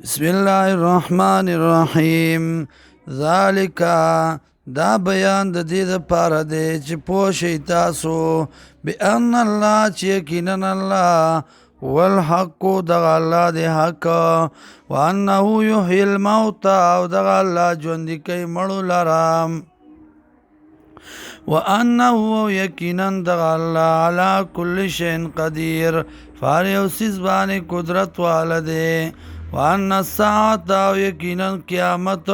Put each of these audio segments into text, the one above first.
بسم الله الرحمن الرحیم ذالک دا بیان د دې لپاره دی چې پوه شئ تاسو بأن الله چې یقینا الله هو الحق دغه الله دی حق وانه یحیی الموتى او دغه الله ژوندي کوي مړو لره وانه یقینا دغه الله علی کل شیء قدیر فار یو سیز باندې قدرت والده وان الساعت او یقینا قیامت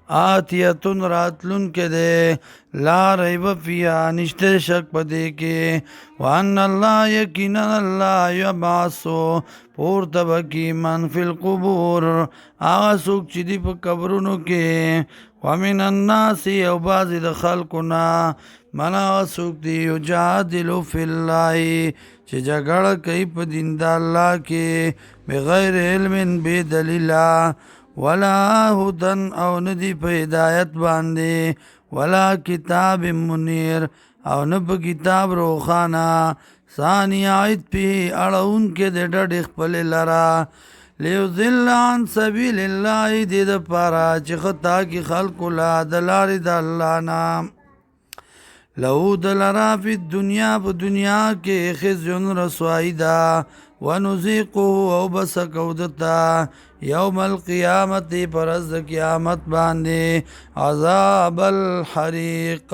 آتیتون راتلون کې ده لا ریب فیها نشته شک پدې کې وان الله یقینا الله یبعثو پورته بکی من فی القبور هغه څوک چې دی په قبرونو کې ومن الناس او بعض د خلقنا من هغه څوک دی یجادل فی الله چې جګړه کوي په دین د الله کې بغیر علم بے دلیلا ولا هدن او ندی په هدایت باندې ولا کتاب منیر او نه په کتاب روخانه ثانی آیت په اړهون کې د ډډ خپل لرا لیضل عن سبیل الله دې د پاره چې خطا کې خلق لا دلار د الله نام لو دلرا فی الدنیا په دنیا کې خزن رسوائی دا ونذیقه او بسکو دتا یوم القیامت پرز قیامت باندې عذاب الحریق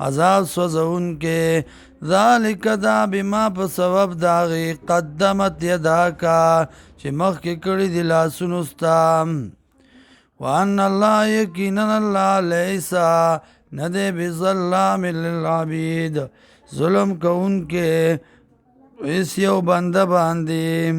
عذاب سوزون کې ذالک دا بما په سبب داغي قدمت یداکا چې مخکې کړي دي لاسونو ستا وان الله یقینا الله لیسا ندے بظلام للعبید ظلم کون کے اس یو بندہ باندې